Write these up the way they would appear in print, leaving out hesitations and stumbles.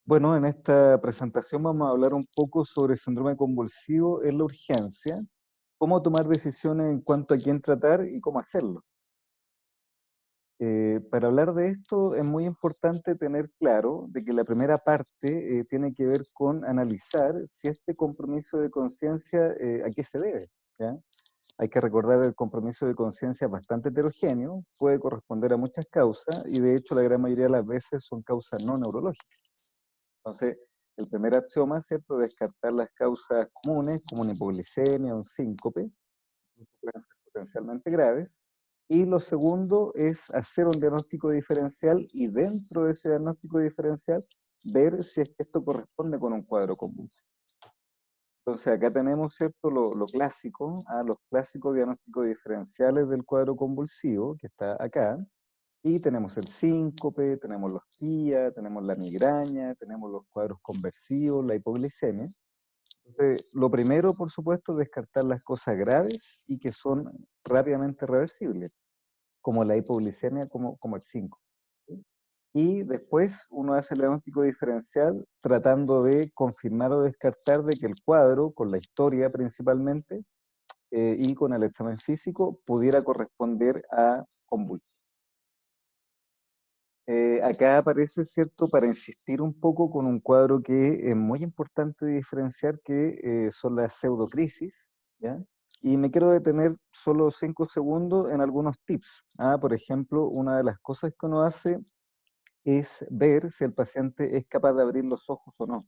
Bueno, en esta presentación vamos a hablar un poco sobre síndrome convulsivo en la urgencia, cómo tomar decisiones en cuanto a quién tratar y cómo hacerlo. Para hablar de esto es muy importante tener claro de que la primera parte tiene que ver con analizar si este compromiso de conciencia a qué se debe, ¿ya? Hay que recordar que el compromiso de conciencia es bastante heterogéneo, puede corresponder a muchas causas y de hecho la gran mayoría de las veces son causas no neurológicas. Entonces, el primer axioma, ¿cierto? Descartar las causas comunes, como una hipoglicemia, un síncope, que pueden ser potencialmente graves. Y lo segundo es hacer un diagnóstico diferencial y dentro de ese diagnóstico diferencial ver si es que esto corresponde con un cuadro convulsivo. Entonces acá tenemos, ¿cierto? Lo clásico, los clásicos diagnósticos diferenciales del cuadro convulsivo, que está acá, y tenemos el síncope, tenemos los TIA, tenemos la migraña, tenemos los cuadros conversivos, la hipoglicemia. Entonces, lo primero, por supuesto, es descartar las cosas graves y que son rápidamente reversibles, como la hipoglicemia, como el síncope. ¿Sí? Y después uno hace el diagnóstico diferencial tratando de confirmar o descartar de que el cuadro, con la historia principalmente, y con el examen físico, pudiera corresponder a convulsión. Acá aparece, ¿cierto?, para insistir un poco con un cuadro que es muy importante diferenciar, que son las pseudocrisis, ¿ya? Y me quiero detener solo 5 segundos en algunos tips. Por ejemplo, una de las cosas que uno hace es ver si el paciente es capaz de abrir los ojos o no.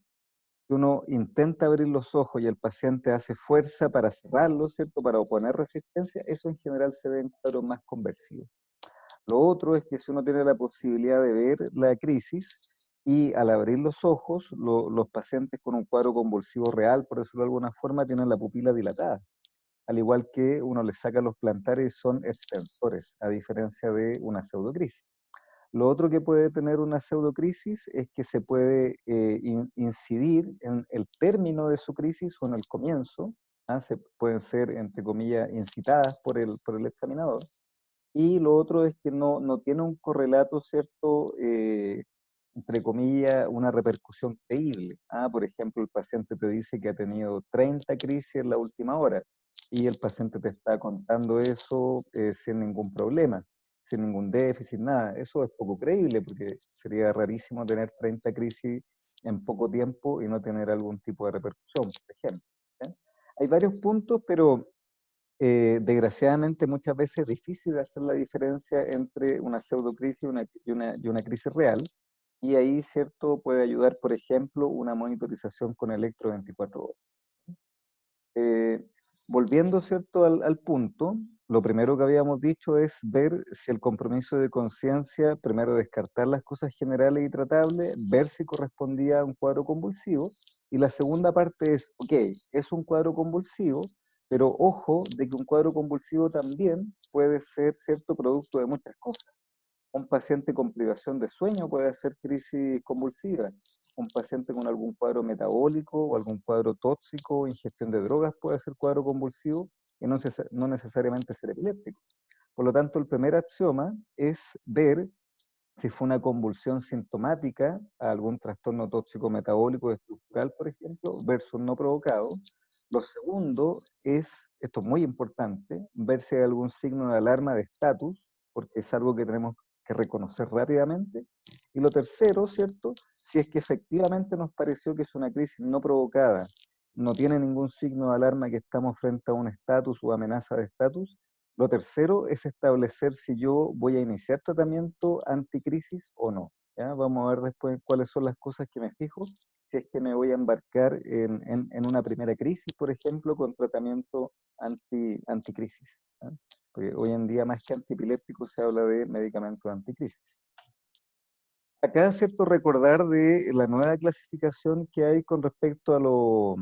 Si uno intenta abrir los ojos y el paciente hace fuerza para cerrarlos, ¿cierto?, para oponer resistencia, eso en general se ve en cuadros más conversivos. Lo otro es que si uno tiene la posibilidad de ver la crisis y al abrir los ojos, los pacientes con un cuadro convulsivo real, por decirlo de alguna forma, tienen la pupila dilatada, al igual que uno les saca los plantares y son extensores, a diferencia de una pseudocrisis. Lo otro que puede tener una pseudocrisis es que se puede incidir en el término de su crisis o en el comienzo, pueden ser, entre comillas, incitadas por el examinador, y lo otro es que no tiene un correlato, ¿cierto? Entre comillas, una repercusión creíble. Por ejemplo, el paciente te dice que ha tenido 30 crisis en la última hora y el paciente te está contando eso sin ningún problema, sin ningún déficit, nada. Eso es poco creíble porque sería rarísimo tener 30 crisis en poco tiempo y no tener algún tipo de repercusión, por ejemplo. ¿Ya? Hay varios puntos, pero desgraciadamente muchas veces es difícil hacer la diferencia entre una pseudocrisis y una crisis real, y ahí, ¿cierto?, puede ayudar, por ejemplo, una monitorización con electro 24 horas. Eh, Volviendo, ¿cierto?, al punto, lo primero que habíamos dicho es ver si el compromiso de conciencia, primero descartar las cosas generales y tratables, ver si correspondía a un cuadro convulsivo, y la segunda parte es, ok, es un cuadro convulsivo, pero ojo de que un cuadro convulsivo también puede ser, ¿cierto?, producto de muchas cosas. Un paciente con privación de sueño puede hacer crisis convulsiva. Un paciente con algún cuadro metabólico o algún cuadro tóxico, ingestión de drogas, puede hacer cuadro convulsivo y no necesariamente ser epiléptico. Por lo tanto, el primer axioma es ver si fue una convulsión sintomática a algún trastorno tóxico metabólico estructural, por ejemplo, versus no provocado. Lo segundo es, esto es muy importante, ver si hay algún signo de alarma de estatus, porque es algo que tenemos que reconocer rápidamente. Y lo tercero, ¿cierto? Si es que efectivamente nos pareció que es una crisis no provocada, no tiene ningún signo de alarma que estamos frente a un estatus o amenaza de estatus. Lo tercero es establecer si yo voy a iniciar tratamiento anticrisis o no. ¿Ya? Vamos a ver después cuáles son las cosas que me fijo, si es que me voy a embarcar en una primera crisis, por ejemplo, con tratamiento anticrisis. ¿Ya? Porque hoy en día más que antiepiléptico se habla de medicamentos anticrisis. Acá es cierto recordar de la nueva clasificación que hay con respecto a los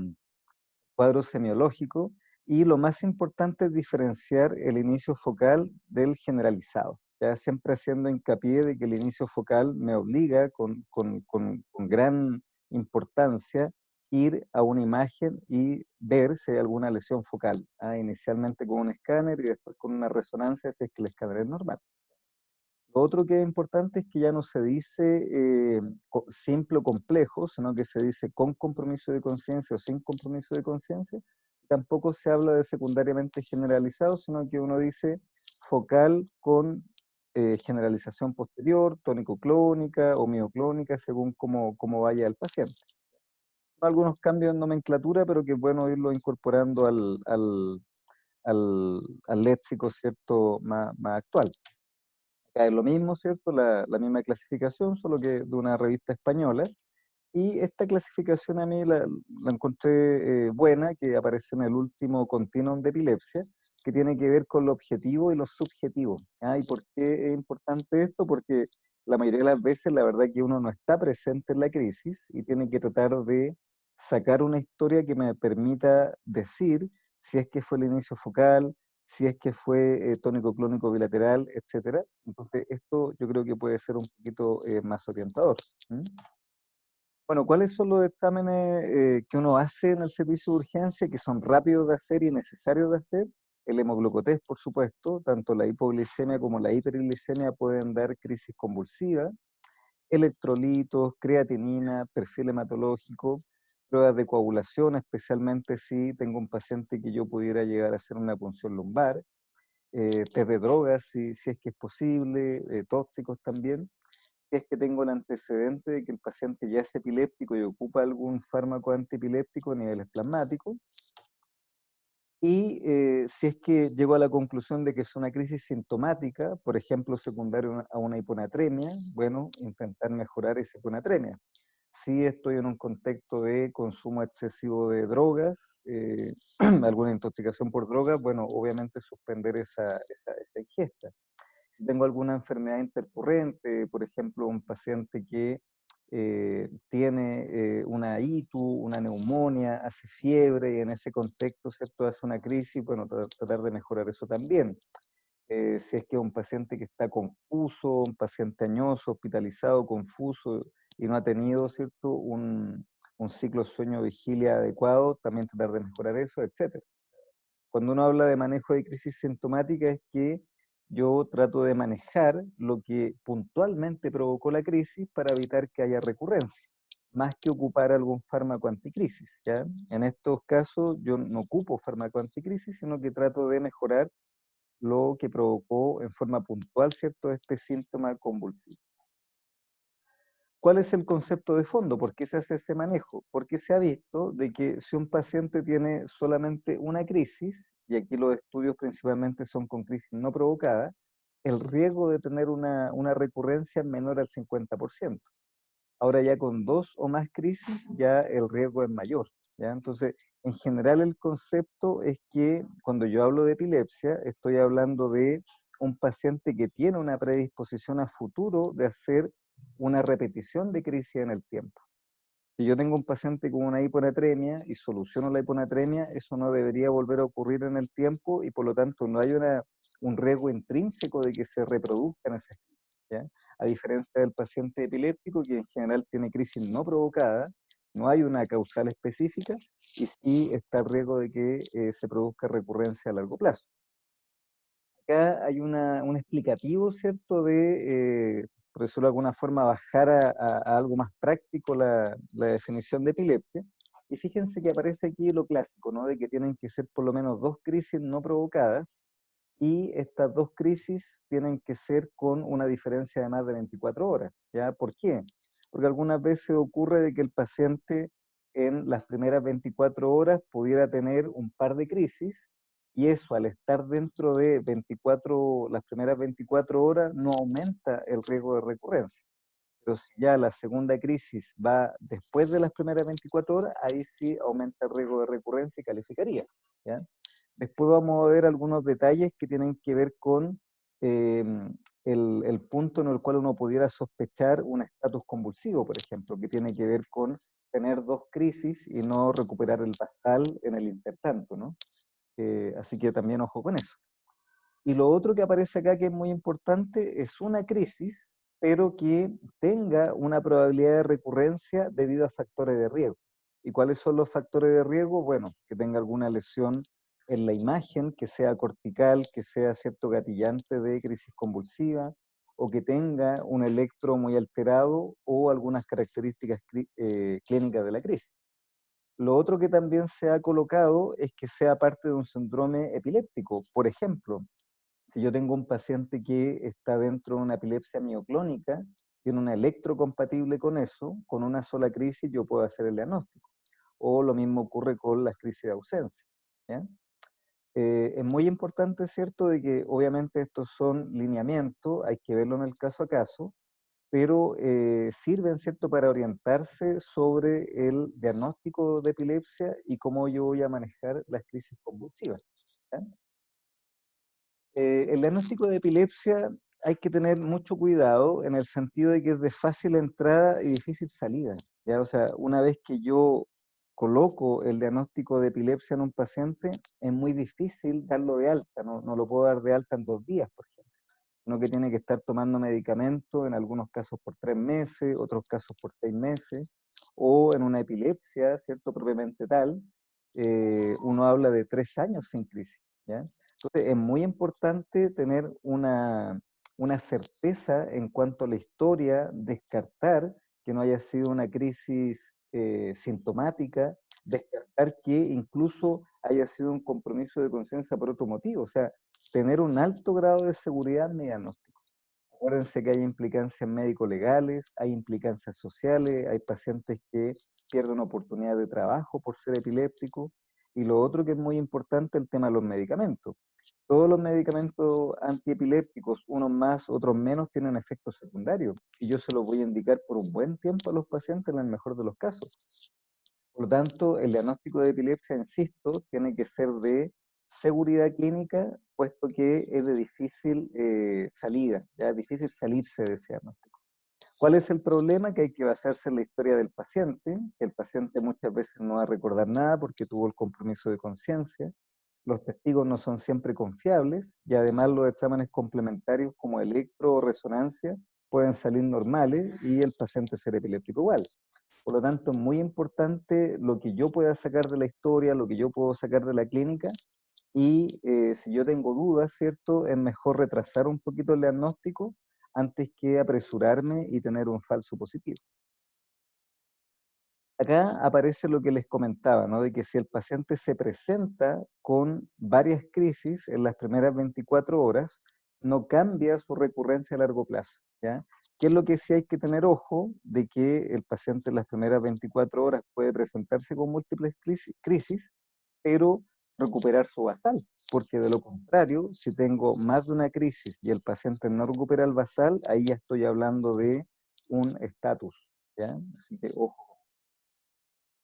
cuadros semiológicos, y lo más importante es diferenciar el inicio focal del generalizado. Ya siempre haciendo hincapié de que el inicio focal me obliga con gran importancia ir a una imagen y ver si hay alguna lesión focal, inicialmente con un escáner y después con una resonancia si es que el escáner es normal. Lo otro que es importante es que ya no se dice simple o complejo, sino que se dice con compromiso de conciencia o sin compromiso de conciencia. Tampoco se habla de secundariamente generalizado, sino que uno dice focal con generalización posterior, tónico-clónica o mioclónica, según cómo vaya el paciente. Algunos cambios en nomenclatura, pero que es bueno irlo incorporando al léxico, ¿cierto?, más actual. Acá es lo mismo, ¿cierto? La misma clasificación, solo que de una revista española. Y esta clasificación a mí la encontré buena, que aparece en el último Continuum de Epilepsia, que tiene que ver con lo objetivo y lo subjetivo. ¿Ah? ¿Y por qué es importante esto? Porque la mayoría de las veces la verdad que uno no está presente en la crisis y tiene que tratar de sacar una historia que me permita decir si es que fue el inicio focal, si es que fue tónico clónico bilateral, etcétera. Entonces, esto yo creo que puede ser un poquito más orientador. ¿Mm? Bueno, ¿cuáles son los exámenes que uno hace en el servicio de urgencia que son rápidos de hacer y necesarios de hacer? El hemoglucotés, por supuesto, tanto la hipoglicemia como la hiperglicemia pueden dar crisis convulsiva, electrolitos, creatinina, perfil hematológico, pruebas de coagulación, especialmente si tengo un paciente que yo pudiera llegar a hacer una punción lumbar, test de drogas, si es que es posible, tóxicos también. Si es que tengo el antecedente de que el paciente ya es epiléptico y ocupa algún fármaco antiepiléptico a niveles plasmáticos, y si es que llego a la conclusión de que es una crisis sintomática, por ejemplo, secundaria a una hiponatremia, bueno, intentar mejorar esa hiponatremia. Si estoy en un contexto de consumo excesivo de drogas, alguna intoxicación por drogas, bueno, obviamente suspender esa ingesta. Si tengo alguna enfermedad intercurrente, por ejemplo, un paciente que tiene una ITU, una neumonía, hace fiebre y en ese contexto, ¿cierto?, hace una crisis, bueno, tratar de mejorar eso también. Si es que es un paciente que está confuso, un paciente añoso, hospitalizado, confuso y no ha tenido, ¿cierto?, un ciclo sueño-vigilia adecuado, también tratar de mejorar eso, etcétera. Cuando uno habla de manejo de crisis sintomática es que yo trato de manejar lo que puntualmente provocó la crisis para evitar que haya recurrencia, más que ocupar algún fármaco anticrisis, ¿ya? En estos casos yo no ocupo fármaco anticrisis, sino que trato de mejorar lo que provocó en forma puntual, ¿cierto?, este síntoma convulsivo. ¿Cuál es el concepto de fondo? ¿Por qué se hace ese manejo? Porque se ha visto de que si un paciente tiene solamente una crisis, y aquí los estudios principalmente son con crisis no provocada, el riesgo de tener una recurrencia es menor al 50%. Ahora ya con dos o más crisis, ya el riesgo es mayor, ¿ya? Entonces, en general el concepto es que cuando yo hablo de epilepsia, estoy hablando de un paciente que tiene una predisposición a futuro de hacer una repetición de crisis en el tiempo. Si yo tengo un paciente con una hiponatremia y soluciono la hiponatremia, eso no debería volver a ocurrir en el tiempo y por lo tanto no hay un riesgo intrínseco de que se reproduzcan esas crisis, ¿ya? A diferencia del paciente epiléptico que en general tiene crisis no provocada, no hay una causal específica y sí está el riesgo de que se produzca recurrencia a largo plazo. Acá hay un explicativo, ¿cierto? Por decirlo de alguna forma, bajar a algo más práctico la definición de epilepsia. Y fíjense que aparece aquí lo clásico, ¿no? De que tienen que ser por lo menos dos crisis no provocadas y estas dos crisis tienen que ser con una diferencia de más de 24 horas, ¿ya? ¿Por qué? Porque algunas veces ocurre de que el paciente en las primeras 24 horas pudiera tener un par de crisis y eso, al estar dentro de las primeras 24 horas, no aumenta el riesgo de recurrencia. Pero si ya la segunda crisis va después de las primeras 24 horas, ahí sí aumenta el riesgo de recurrencia y calificaría, ¿ya? Después vamos a ver algunos detalles que tienen que ver con eh, el punto en el cual uno pudiera sospechar un estatus convulsivo, por ejemplo, que tiene que ver con tener dos crisis y no recuperar el basal en el intertanto, ¿no? Así que también ojo con eso. Y lo otro que aparece acá que es muy importante es una crisis, pero que tenga una probabilidad de recurrencia debido a factores de riesgo. ¿Y cuáles son los factores de riesgo? Bueno, que tenga alguna lesión en la imagen, que sea cortical, que sea cierto gatillante de crisis convulsiva, o que tenga un electro muy alterado o algunas características clínicas de la crisis. Lo otro que también se ha colocado es que sea parte de un síndrome epiléptico. Por ejemplo, si yo tengo un paciente que está dentro de una epilepsia mioclónica, tiene una electrocompatible con eso, con una sola crisis yo puedo hacer el diagnóstico. O lo mismo ocurre con las crisis de ausencia. ¿Ya? Es muy importante, ¿cierto?, de que obviamente estos son lineamientos, hay que verlo en el caso a caso, pero sirven, ¿cierto?, para orientarse sobre el diagnóstico de epilepsia y cómo yo voy a manejar las crisis convulsivas. ¿Ya? El diagnóstico de epilepsia hay que tener mucho cuidado en el sentido de que es de fácil entrada y difícil salida. ¿Ya? O sea, una vez que yo coloco el diagnóstico de epilepsia en un paciente, es muy difícil darlo de alta, no lo puedo dar de alta en 2 días, por ejemplo. Uno que tiene que estar tomando medicamentos, en algunos casos por 3 meses, otros casos por 6 meses, o en una epilepsia, ¿cierto? Propiamente tal, uno habla de 3 años sin crisis, ¿ya? Entonces es muy importante tener una certeza en cuanto a la historia, descartar que no haya sido una crisis sintomática, descartar que incluso haya sido un compromiso de conciencia por otro motivo, o sea, tener un alto grado de seguridad en mi diagnóstico. Acuérdense que hay implicancias médico-legales, hay implicancias sociales, hay pacientes que pierden oportunidad de trabajo por ser epilépticos, y lo otro que es muy importante, el tema de los medicamentos. Todos los medicamentos antiepilépticos, unos más, otros menos, tienen efectos secundarios, y yo se los voy a indicar por un buen tiempo a los pacientes en el mejor de los casos. Por lo tanto, el diagnóstico de epilepsia, insisto, tiene que ser de seguridad clínica, puesto que es de difícil salida, ya es difícil salirse de ese diagnóstico. ¿Cuál es el problema? Que hay que basarse en la historia del paciente, que el paciente muchas veces no va a recordar nada porque tuvo el compromiso de conciencia, los testigos no son siempre confiables, y además los exámenes complementarios como electro o resonancia pueden salir normales y el paciente ser epiléptico igual. Por lo tanto, es muy importante lo que yo pueda sacar de la historia, lo que yo puedo sacar de la clínica, y si yo tengo dudas, ¿cierto? Es mejor retrasar un poquito el diagnóstico antes que apresurarme y tener un falso positivo. Acá aparece lo que les comentaba, ¿no? De que si el paciente se presenta con varias crisis en las primeras 24 horas, no cambia su recurrencia a largo plazo, ¿ya? ¿Qué es lo que sí hay que tener ojo? De que el paciente en las primeras 24 horas puede presentarse con múltiples crisis, pero recuperar su basal, porque de lo contrario, si tengo más de una crisis y el paciente no recupera el basal, ahí ya estoy hablando de un estatus, ¿ya? Así que ojo.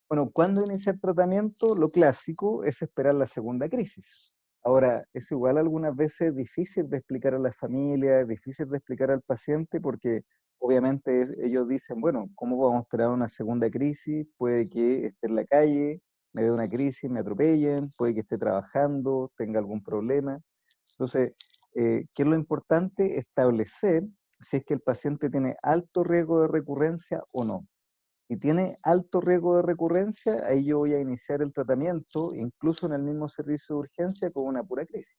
Bueno, ¿cuándo iniciar tratamiento? Lo clásico es esperar la segunda crisis. Ahora, es igual algunas veces difícil de explicar a la familia, difícil de explicar al paciente, porque obviamente ellos dicen, bueno, ¿cómo vamos a esperar una segunda crisis? Puede que esté en la calle, me dé una crisis, me atropellen, puede que esté trabajando, tenga algún problema. Entonces, ¿qué es lo importante? Establecer si es que el paciente tiene alto riesgo de recurrencia o no. Si tiene alto riesgo de recurrencia, ahí yo voy a iniciar el tratamiento, incluso en el mismo servicio de urgencia, con una pura crisis.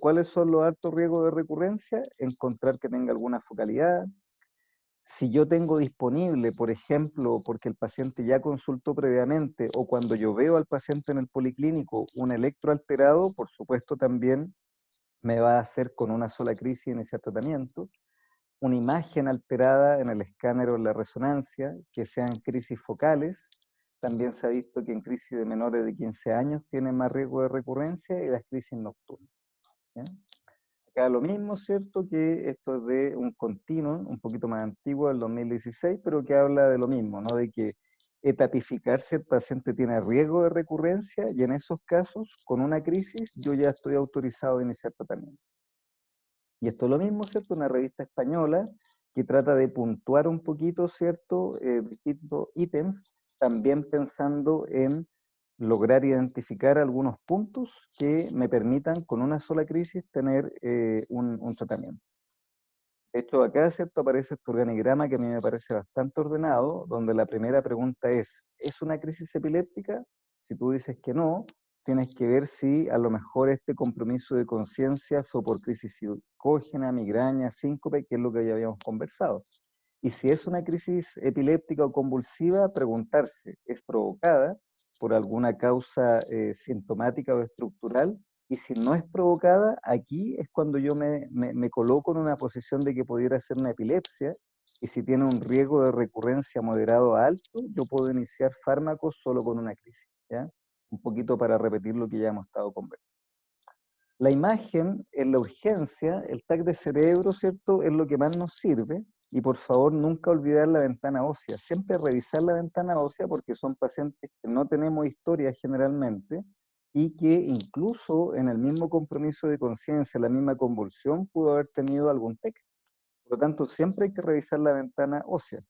¿Cuáles son los altos riesgos de recurrencia? Encontrar que tenga alguna focalidad. Si yo tengo disponible, por ejemplo, porque el paciente ya consultó previamente, o cuando yo veo al paciente en el policlínico un electro alterado, por supuesto también me va a hacer con una sola crisis iniciar tratamiento. Una imagen alterada en el escáner o en la resonancia, que sean crisis focales. También se ha visto que en crisis de menores de 15 años tienen más riesgo de recurrencia, y las crisis nocturnas. ¿Ya? Acá lo mismo, ¿cierto? Que esto es de un continuum, un poquito más antiguo, del 2016, pero que habla de lo mismo, ¿no? De que etapificar si el paciente tiene riesgo de recurrencia, y en esos casos, con una crisis, yo ya estoy autorizado a iniciar tratamiento. Y esto es lo mismo, ¿cierto? Una revista española que trata de puntuar un poquito, ¿cierto? Distintos ítems, también pensando en lograr identificar algunos puntos que me permitan con una sola crisis tener un tratamiento. De hecho, acá, ¿cierto? Aparece este organigrama que a mí me parece bastante ordenado, donde la primera pregunta ¿es una crisis epiléptica? Si tú dices que no, tienes que ver si a lo mejor este compromiso de conciencia fue por crisis psicógena, migraña, síncope, que es lo que ya habíamos conversado. Y si es una crisis epiléptica o convulsiva, preguntarse, ¿es provocada por alguna causa sintomática o estructural? Y si no es provocada, aquí es cuando yo me coloco en una posición de que pudiera ser una epilepsia, y si tiene un riesgo de recurrencia moderado a alto, yo puedo iniciar fármacos solo con una crisis, ¿ya? Un poquito para repetir lo que ya hemos estado conversando. La imagen en la urgencia, el TAC de cerebro, ¿cierto? Es lo que más nos sirve. Y por favor, nunca olvidar la ventana ósea. Siempre revisar la ventana ósea porque son pacientes que no tenemos historia generalmente y que incluso en el mismo compromiso de conciencia, la misma convulsión, pudo haber tenido algún TEC. Por lo tanto, siempre hay que revisar la ventana ósea.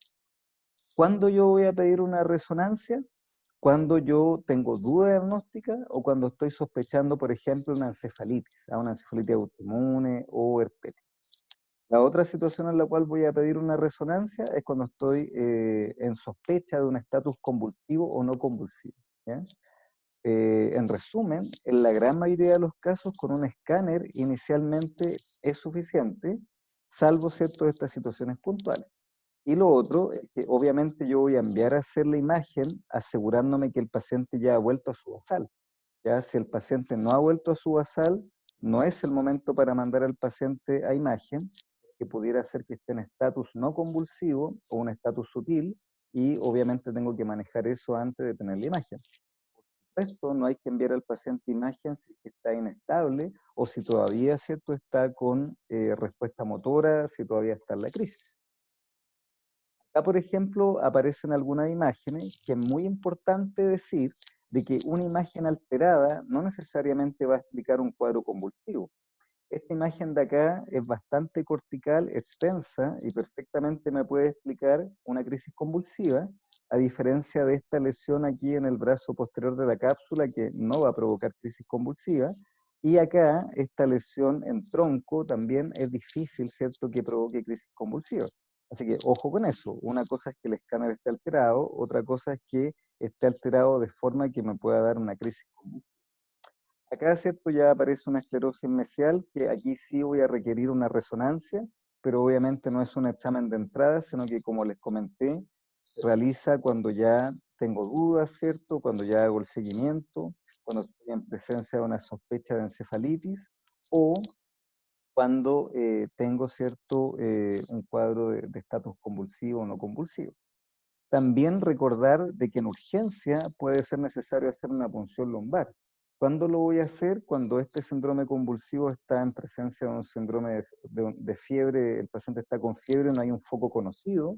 ¿Cuándo yo voy a pedir una resonancia? Cuando yo tengo duda diagnóstica o cuando estoy sospechando, por ejemplo, una encefalitis autoinmune o herpética. La otra situación en la cual voy a pedir una resonancia es cuando estoy en sospecha de un estatus convulsivo o no convulsivo, ¿ya? En resumen, en la gran mayoría de los casos, con un escáner inicialmente es suficiente, salvo ciertas de estas situaciones puntuales. Y lo otro es que obviamente yo voy a enviar a hacer la imagen asegurándome que el paciente ya ha vuelto a su basal. Ya si el paciente no ha vuelto a su basal, no es el momento para mandar al paciente a imagen, que pudiera ser que esté en estatus no convulsivo o un estatus sutil, y obviamente tengo que manejar eso antes de tener la imagen. Por supuesto, no hay que enviar al paciente imagen si está inestable o si todavía, ¿cierto?, está con respuesta motora, si todavía está en la crisis. Acá, por ejemplo, aparecen algunas imágenes que es muy importante decir de que una imagen alterada no necesariamente va a explicar un cuadro convulsivo. Esta imagen de acá es bastante cortical, extensa y perfectamente me puede explicar una crisis convulsiva, a diferencia de esta lesión aquí en el brazo posterior de la cápsula que no va a provocar crisis convulsiva. Y acá esta lesión en tronco también es difícil, ¿cierto?, que provoque crisis convulsiva. Así que ojo con eso. Una cosa es que el escáner esté alterado, otra cosa es que esté alterado de forma que me pueda dar una crisis convulsiva. Acá, ¿cierto?, ya aparece una esclerosis mesial, que aquí sí voy a requerir una resonancia, pero obviamente no es un examen de entrada, sino que, como les comenté, se realiza cuando ya tengo dudas, ¿cierto?, cuando ya hago el seguimiento, cuando estoy en presencia de una sospecha de encefalitis, o cuando tengo, ¿cierto?, un cuadro de estatus convulsivo o no convulsivo. También recordar de que en urgencia puede ser necesario hacer una punción lumbar. ¿Cuándo lo voy a hacer? Cuando este síndrome convulsivo está en presencia de un síndrome de fiebre, el paciente está con fiebre, no hay un foco conocido,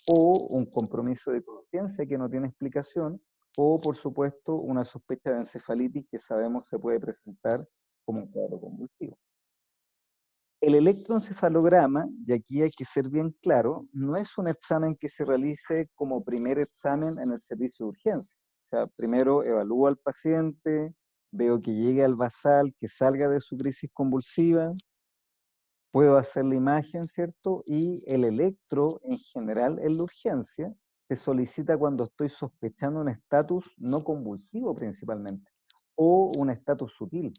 o un compromiso de conciencia que no tiene explicación, o por supuesto una sospecha de encefalitis que sabemos se puede presentar como un cuadro convulsivo. El electroencefalograma, y aquí hay que ser bien claro, no es un examen que se realice como primer examen en el servicio de urgencia. O sea, primero evalúo al paciente, veo que llegue al basal, que salga de su crisis convulsiva, puedo hacer la imagen, ¿cierto? Y el electro, en general, en la urgencia, se solicita cuando estoy sospechando un estatus no convulsivo principalmente, o un estatus sutil.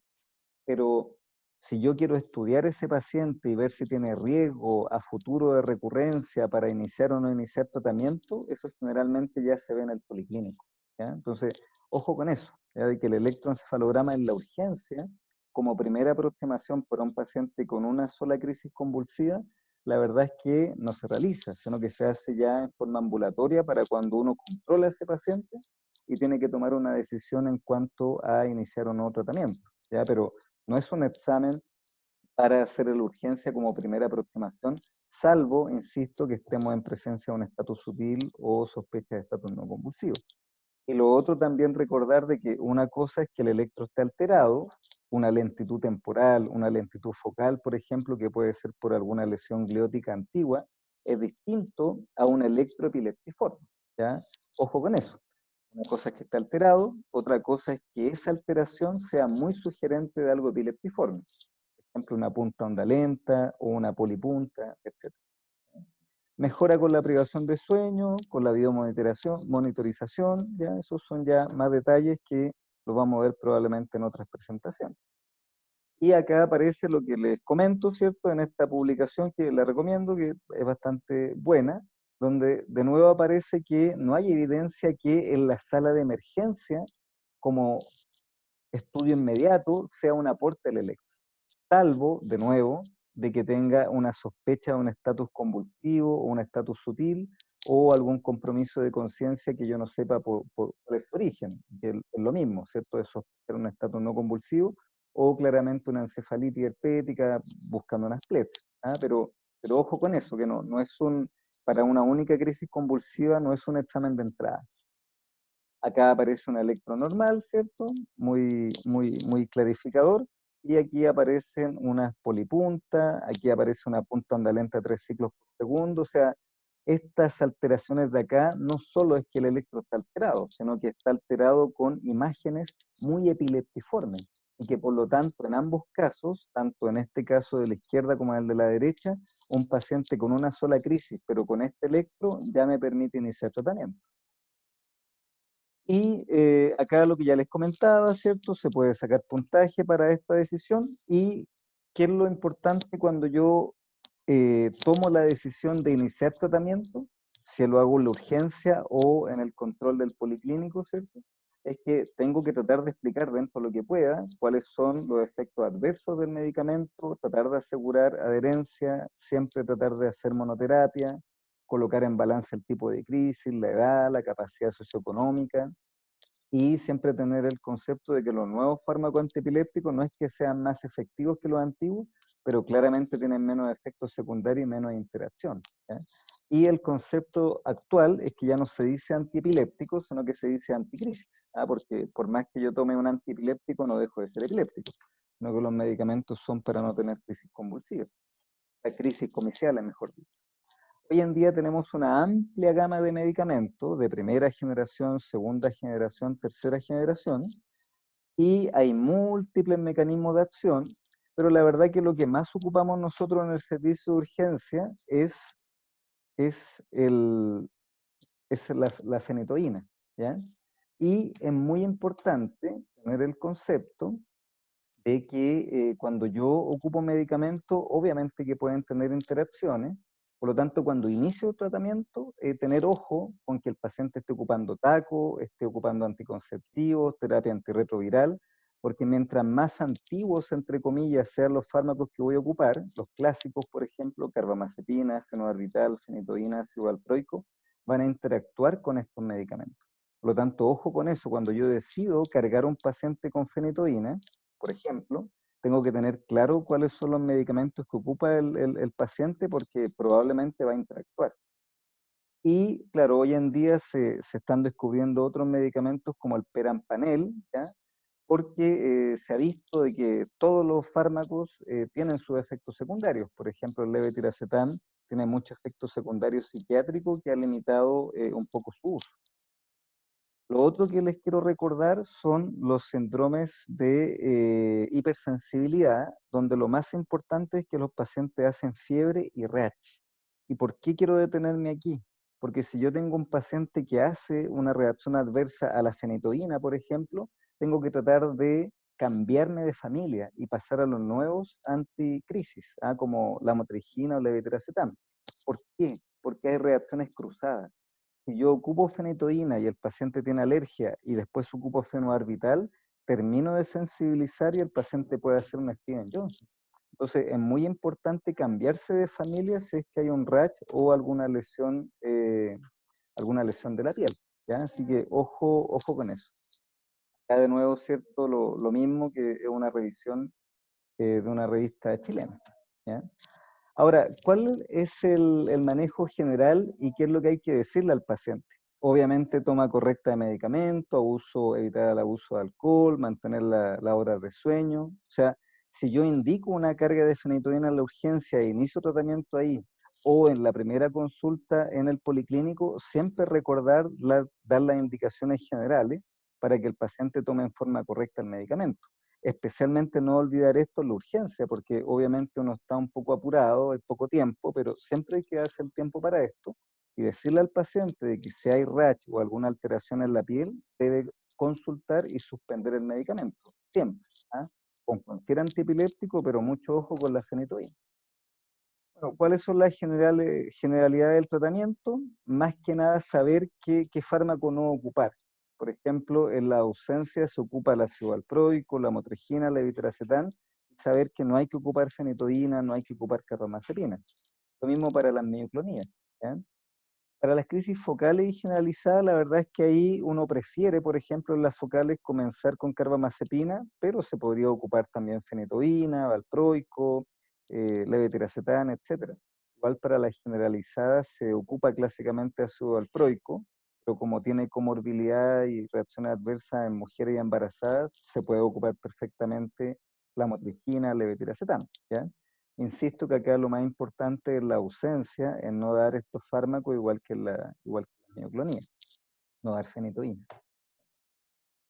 Pero si yo quiero estudiar ese paciente y ver si tiene riesgo a futuro de recurrencia para iniciar o no iniciar tratamiento, eso generalmente ya se ve en el policlínico, ¿ya? Entonces, ojo con eso, ¿ya? De que el electroencefalograma en la urgencia, como primera aproximación para un paciente con una sola crisis convulsiva, la verdad es que no se realiza, sino que se hace ya en forma ambulatoria para cuando uno controla a ese paciente y tiene que tomar una decisión en cuanto a iniciar o no tratamiento, ¿ya? Pero no es un examen para hacer la urgencia como primera aproximación, salvo, insisto, que estemos en presencia de un estatus sutil o sospecha de estatus no convulsivo. Y lo otro también recordar de que una cosa es que el electro esté alterado, una lentitud temporal, una lentitud focal, por ejemplo, que puede ser por alguna lesión gliótica antigua, es distinto a un electroepileptiforme, ¿ya? Ojo con eso. Una cosa es que esté alterado, otra cosa es que esa alteración sea muy sugerente de algo epileptiforme. Por ejemplo, una punta onda lenta o una polipunta, etc. Mejora con la privación de sueño, con la videomonitorización, monitorización, ya esos son ya más detalles que lo vamos a ver probablemente en otras presentaciones. Y acá aparece lo que les comento, ¿cierto? En esta publicación que la recomiendo, que es bastante buena, donde de nuevo aparece que no hay evidencia que en la sala de emergencia, como estudio inmediato, sea un aporte del electro, salvo, de nuevo, de que tenga una sospecha de un estatus convulsivo o un estatus sutil o algún compromiso de conciencia que yo no sepa cuál es su origen, que es lo mismo, ¿cierto? De sospechar un estatus no convulsivo o claramente una encefalitis herpética buscando unas plets. ¿Ah? Pero ojo con eso, que no es para una única crisis convulsiva no es un examen de entrada. Acá aparece un electro normal, ¿cierto? Muy clarificador. Y aquí aparecen unas polipuntas, aquí aparece una punta onda lenta a 3 ciclos por segundo. O sea, estas alteraciones de acá no solo es que el electro está alterado, sino que está alterado con imágenes muy epileptiformes. Y que por lo tanto, en ambos casos, tanto en este caso de la izquierda como en el de la derecha, un paciente con una sola crisis, pero con este electro, ya me permite iniciar tratamiento. Y acá lo que ya les comentaba, ¿cierto? Se puede sacar puntaje para esta decisión y qué es lo importante cuando yo tomo la decisión de iniciar tratamiento, si lo hago en la urgencia o en el control del policlínico, ¿cierto? Es que tengo que tratar de explicar dentro de lo que pueda cuáles son los efectos adversos del medicamento, tratar de asegurar adherencia, siempre tratar de hacer monoterapia, colocar en balance el tipo de crisis, la edad, la capacidad socioeconómica, y siempre tener el concepto de que los nuevos fármacos antiepilépticos no es que sean más efectivos que los antiguos, pero claramente tienen menos efectos secundarios y menos interacción. ¿Ya? Y el concepto actual es que ya no se dice antiepiléptico, sino que se dice anticrisis, ¿ah? Porque por más que yo tome un antiepiléptico, no dejo de ser epiléptico, sino que los medicamentos son para no tener crisis convulsivas, la crisis comiciales, mejor dicho. Hoy en día tenemos una amplia gama de medicamentos de primera generación, segunda generación, tercera generación, y hay múltiples mecanismos de acción, pero la verdad que lo que más ocupamos nosotros en el servicio de urgencia es, el, es la fenitoína, ¿ya? Y es muy importante tener el concepto de que cuando yo ocupo medicamentos, obviamente que pueden tener interacciones, por lo tanto, cuando inicio el tratamiento, tener ojo con que el paciente esté ocupando taco, esté ocupando anticonceptivos, terapia antirretroviral, porque mientras más antiguos, entre comillas, sean los fármacos que voy a ocupar, los clásicos, por ejemplo, carbamazepina, fenobarbital, fenitoína, ácido valproico, van a interactuar con estos medicamentos. Por lo tanto, ojo con eso, cuando yo decido cargar a un paciente con fenitoína, por ejemplo, tengo que tener claro cuáles son los medicamentos que ocupa el paciente porque probablemente va a interactuar. Y claro, hoy en día se están descubriendo otros medicamentos como el perampanel, ¿ya? Porque se ha visto de que todos los fármacos tienen sus efectos secundarios. Por ejemplo, el levetiracetam tiene muchos efectos secundarios psiquiátricos que ha limitado un poco su uso. Lo otro que les quiero recordar son los síndromes de hipersensibilidad, donde lo más importante es que los pacientes hacen fiebre y rash. ¿Y por qué quiero detenerme aquí? Porque si yo tengo un paciente que hace una reacción adversa a la fenitoína, por ejemplo, tengo que tratar de cambiarme de familia y pasar a los nuevos anticrisis, ¿ah? Como la motrigina o la levetiracetam. ¿Por qué? Porque hay reacciones cruzadas. Si yo ocupo fenitoína y el paciente tiene alergia y después ocupo fenobarbital, termino de sensibilizar y el paciente puede hacer un Steven Johnson. Entonces, es muy importante cambiarse de familia si es que hay un rash o alguna lesión de la piel, ¿ya? Así que ojo con eso. Acá de nuevo, ¿cierto? Lo mismo que es una revisión de una revista chilena, ¿ya? Ahora, ¿cuál es el manejo general y qué es lo que hay que decirle al paciente? Obviamente toma correcta de medicamento, evitar el abuso de alcohol, mantener la hora de sueño. O sea, si yo indico una carga de fenitoína en la urgencia e inicio tratamiento ahí, o en la primera consulta en el policlínico, siempre recordar dar las indicaciones generales para que el paciente tome en forma correcta el medicamento. Especialmente no olvidar esto en la urgencia, porque obviamente uno está un poco apurado, hay poco tiempo, pero siempre hay que darse el tiempo para esto y decirle al paciente de que si hay rash o alguna alteración en la piel, debe consultar y suspender el medicamento, siempre, ¿ah? Con cualquier antiepiléptico, pero mucho ojo con la fenitoína. Bueno, ¿cuáles son las generalidades del tratamiento? Más que nada saber qué fármaco no ocupar. Por ejemplo, en la ausencia se ocupa el ácido valproico, la motrigina, la levetiracetam, y saber que no hay que ocupar fenitoína, no hay que ocupar carbamazepina. Lo mismo para las mioclonías, ¿ya? Para las crisis focales y generalizadas, la verdad es que ahí uno prefiere, por ejemplo, en las focales comenzar con carbamazepina, pero se podría ocupar también fenitoína, valproico, levetiracetam, etcétera. Igual para las generalizadas se ocupa clásicamente ácido valproico, pero como tiene comorbilidad y reacciones adversas en mujeres y embarazadas, se puede ocupar perfectamente la motrigina, levetiracetam, ¿ya? Insisto que acá lo más importante es la ausencia, en no dar estos fármacos igual que la mioclonía, no dar fenitoína.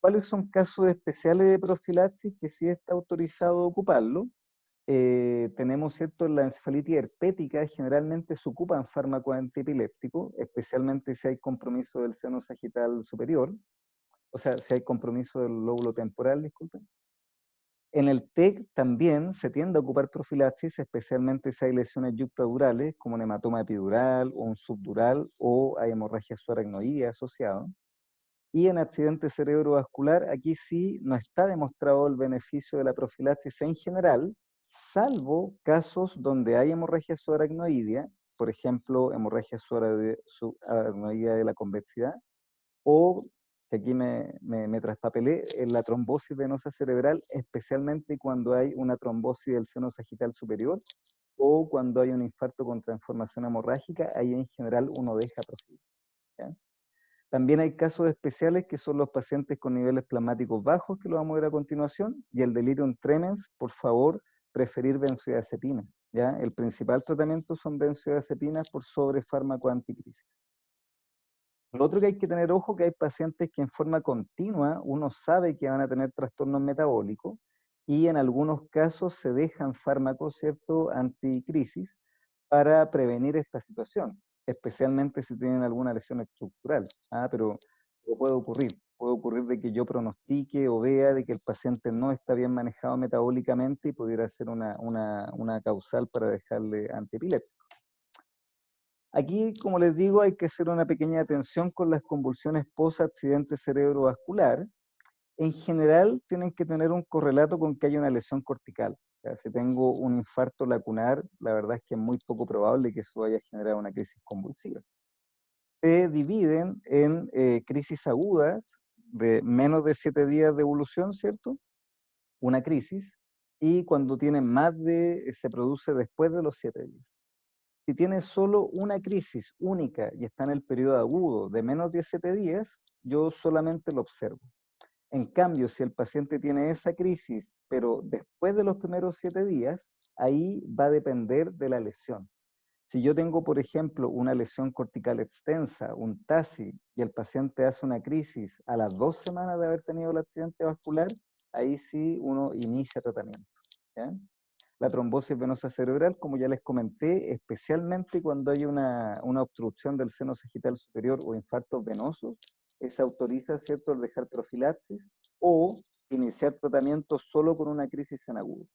¿Cuáles son casos especiales de profilaxis que sí está autorizado ocuparlo? Tenemos, ¿cierto? La encefalitis herpética generalmente se ocupan fármacos antiepilépticos, especialmente si hay compromiso del seno sagital superior, o sea, si hay compromiso del lóbulo temporal, disculpen. En el TEC también se tiende a ocupar profilaxis, especialmente si hay lesiones yuctadurales, como un hematoma epidural o un subdural, o hay hemorragia subaracnoidea asociada. Y en accidente cerebrovascular, aquí sí no está demostrado el beneficio de la profilaxis en general, salvo casos donde hay hemorragia subaracnoidea, por ejemplo, hemorragia subaracnoidea de la convexidad, o, que aquí me traspapelé, en la trombosis venosa cerebral, especialmente cuando hay una trombosis del seno sagital superior o cuando hay un infarto con transformación hemorrágica, ahí en general uno deja profilaxis, ¿ya? También hay casos especiales que son los pacientes con niveles plasmáticos bajos, que lo vamos a ver a continuación, y el delirium tremens, por favor, preferir benzodiazepina, ¿ya? El principal tratamiento son benzodiazepinas por sobre fármaco anticrisis. Lo otro que hay que tener ojo, que hay pacientes que en forma continua uno sabe que van a tener trastornos metabólicos y en algunos casos se dejan fármacos, ¿cierto?, anticrisis para prevenir esta situación, especialmente si tienen alguna lesión estructural. Pero puede ocurrir de que yo pronostique o vea de que el paciente no está bien manejado metabólicamente y pudiera ser una causal para dejarle antiepiléptico. Aquí, como les digo, hay que hacer una pequeña atención con las convulsiones post-accidente cerebrovascular. En general, tienen que tener un correlato con que haya una lesión cortical. O sea, si tengo un infarto lacunar, la verdad es que es muy poco probable que eso vaya a generar una crisis convulsiva. Se dividen en crisis agudas de menos de 7 días de evolución, ¿cierto? Una crisis, y cuando tienen se produce después de los 7 días. Si tiene solo una crisis única y está en el periodo agudo de menos de 7 días, yo solamente lo observo. En cambio, si el paciente tiene esa crisis, pero después de los primeros 7 días, ahí va a depender de la lesión. Si yo tengo, por ejemplo, una lesión cortical extensa, un TASI, y el paciente hace una crisis a las 2 semanas de haber tenido el accidente vascular, ahí sí uno inicia tratamiento, ¿ya? La trombosis venosa cerebral, como ya les comenté, especialmente cuando hay una obstrucción del seno sagital superior o infartos venosos, se autoriza, ¿cierto?, el dejar profilaxis o iniciar tratamiento solo con una crisis en agudo.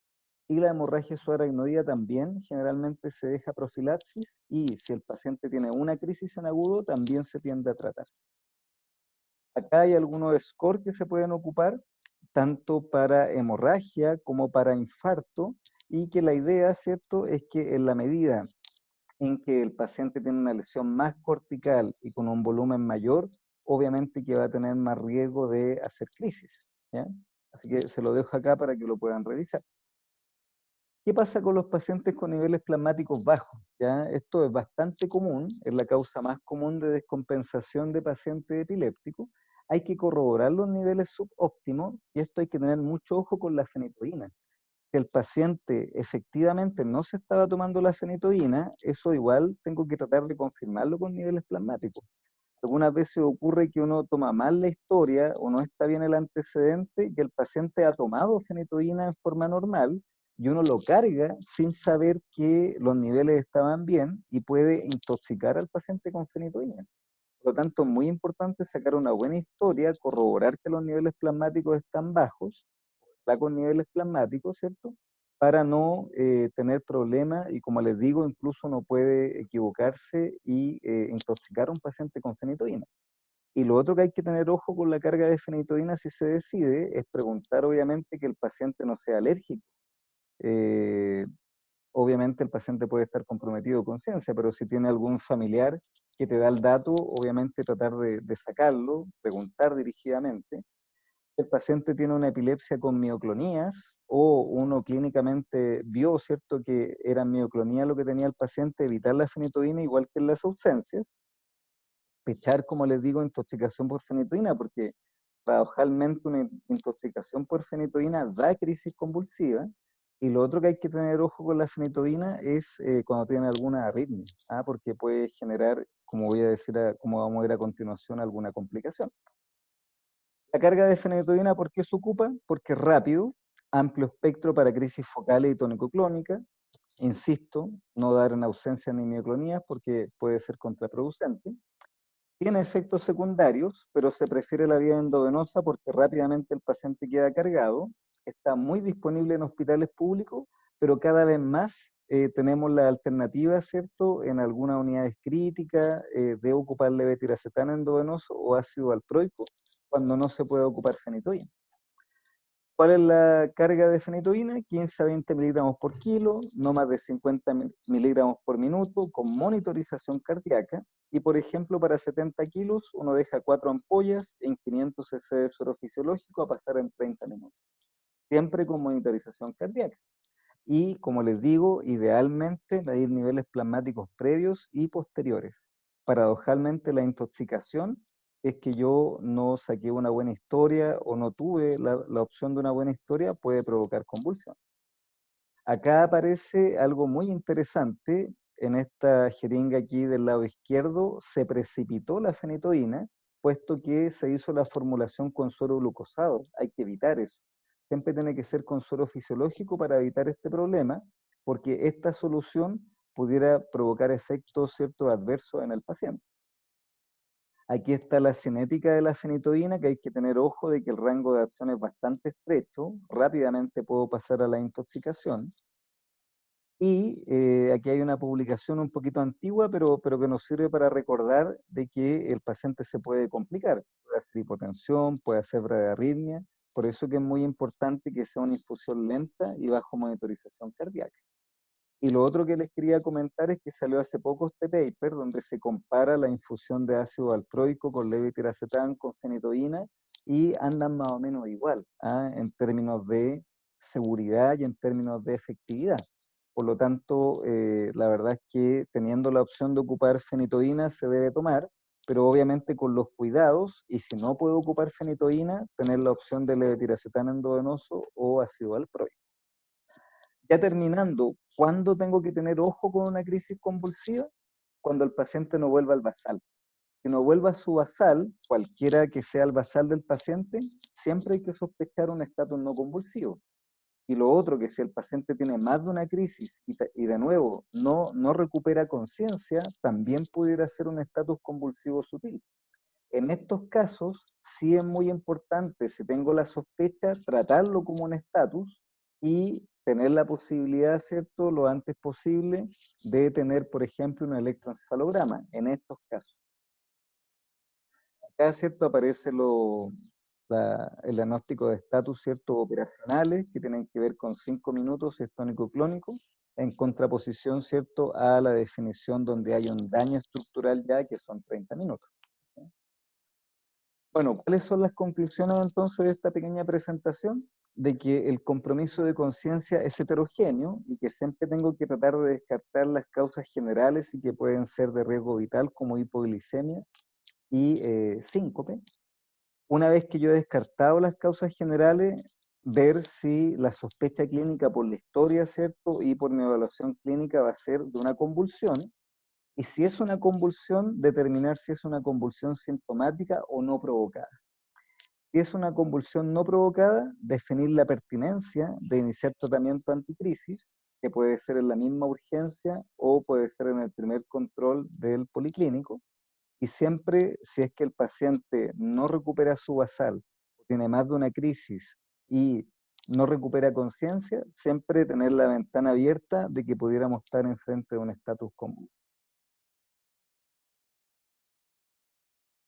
Y la hemorragia subaracnoidea también generalmente se deja profilaxis y si el paciente tiene una crisis en agudo, también se tiende a tratar. Acá hay algunos scores que se pueden ocupar, tanto para hemorragia como para infarto, y que la idea, ¿cierto?, es que en la medida en que el paciente tiene una lesión más cortical y con un volumen mayor, obviamente que va a tener más riesgo de hacer crisis, ¿ya? Así que se lo dejo acá para que lo puedan revisar. ¿Qué pasa con los pacientes con niveles plasmáticos bajos? ¿Ya? Esto es bastante común, es la causa más común de descompensación de pacientes epilépticos. Hay que corroborar los niveles subóptimos y esto hay que tener mucho ojo con la fenitoína. Si el paciente efectivamente no se estaba tomando la fenitoína, eso igual tengo que tratar de confirmarlo con niveles plasmáticos. Algunas veces ocurre que uno toma mal la historia o no está bien el antecedente y el paciente ha tomado fenitoína en forma normal y uno lo carga sin saber que los niveles estaban bien y puede intoxicar al paciente con fenitoína. Por lo tanto, es muy importante sacar una buena historia, corroborar que los niveles plasmáticos están bajos, está con niveles plasmáticos, ¿cierto? Para no tener problemas y como les digo, incluso uno puede equivocarse y intoxicar a un paciente con fenitoína. Y lo otro que hay que tener ojo con la carga de fenitoína si se decide es preguntar obviamente que el paciente no sea alérgico. Eh, Obviamente el paciente puede estar comprometido con conciencia, pero si tiene algún familiar que te da el dato, obviamente tratar de sacarlo, preguntar dirigidamente. El paciente tiene una epilepsia con mioclonías o uno clínicamente vio, ¿cierto?, que era mioclonía lo que tenía el paciente, evitar la fenitoína igual que en las ausencias, pechar, como les digo, intoxicación por fenitoína, porque paradojalmente una intoxicación por fenitoína da crisis convulsiva. Y lo otro que hay que tener ojo con la fenitoína es cuando tiene alguna arritmia, porque puede generar, como voy a decir, como vamos a ver a continuación, alguna complicación. La carga de fenitoína, ¿por qué se ocupa? Porque es rápido, amplio espectro para crisis focales y tónico-clónica. Insisto, no dar en ausencia ni mioclonías porque puede ser contraproducente. Tiene efectos secundarios, pero se prefiere la vía endovenosa porque rápidamente el paciente queda cargado. Está muy disponible en hospitales públicos, pero cada vez más tenemos la alternativa, ¿cierto?, en algunas unidades críticas de ocupar levetiracetam endovenoso o ácido valproico cuando no se puede ocupar fenitoína. ¿Cuál es la carga de fenitoína? 15 a 20 miligramos por kilo, no más de 50 miligramos por minuto, con monitorización cardíaca. Y por ejemplo, para 70 kilos, uno deja 4 ampollas en 500 cc de suero fisiológico a pasar en 30 minutos, siempre con monitorización cardíaca. Y como les digo, idealmente medir niveles plasmáticos previos y posteriores. Paradojalmente, la intoxicación es que yo no saqué una buena historia o no tuve la opción de una buena historia, puede provocar convulsión. Acá aparece algo muy interesante. En esta jeringa aquí del lado izquierdo se precipitó la fenitoína, puesto que se hizo la formulación con suero glucosado. Hay que evitar eso. Siempre tiene que ser con suero fisiológico para evitar este problema, porque esta solución pudiera provocar efectos ciertos adversos en el paciente. Aquí está la cinética de la fenitoína, que hay que tener ojo de que el rango de acción es bastante estrecho. Rápidamente puedo pasar a la intoxicación. Y aquí hay una publicación un poquito antigua, pero que nos sirve para recordar de que el paciente se puede complicar. Puede hacer hipotensión, puede hacer bradiarritmia. Por eso que es muy importante que sea una infusión lenta y bajo monitorización cardíaca. Y lo otro que les quería comentar es que salió hace poco este paper donde se compara la infusión de ácido valproico con levetiracetam con fenitoína y andan más o menos igual, en términos de seguridad y en términos de efectividad. Por lo tanto, la verdad es que teniendo la opción de ocupar fenitoína se debe tomar, pero obviamente con los cuidados, y si no puedo ocupar fenitoína, tener la opción de levetiracetam endovenoso o ácido valproico. Ya terminando, ¿cuándo tengo que tener ojo con una crisis convulsiva? Cuando el paciente no vuelva al basal. Si no vuelva a su basal, cualquiera que sea el basal del paciente, siempre hay que sospechar un estatus no convulsivo. Y lo otro, que si el paciente tiene más de una crisis y de nuevo no recupera conciencia, también pudiera ser un estatus convulsivo sutil. En estos casos, sí es muy importante, si tengo la sospecha, tratarlo como un estatus y tener la posibilidad, ¿cierto?, lo antes posible, de tener, por ejemplo, un electroencefalograma, en estos casos. Acá, ¿cierto?, aparece el diagnóstico de estatus, ¿cierto?, operacionales, que tienen que ver con 5 minutos, es tónico-clónico, en contraposición, ¿cierto?, a la definición donde hay un daño estructural ya, que son 30 minutos. Bueno, ¿cuáles son las conclusiones entonces de esta pequeña presentación? De que el compromiso de conciencia es heterogéneo y que siempre tengo que tratar de descartar las causas generales y que pueden ser de riesgo vital como hipoglicemia y síncope. Una vez que yo he descartado las causas generales, ver si la sospecha clínica por la historia, ¿cierto? Y por mi evaluación clínica va a ser de una convulsión. Y si es una convulsión, determinar si es una convulsión sintomática o no provocada. Si es una convulsión no provocada, definir la pertinencia de iniciar tratamiento anticrisis, que puede ser en la misma urgencia o puede ser en el primer control del policlínico. Y siempre, si es que el paciente no recupera su basal, tiene más de una crisis y no recupera conciencia, siempre tener la ventana abierta de que pudiéramos estar enfrente de un estatus común.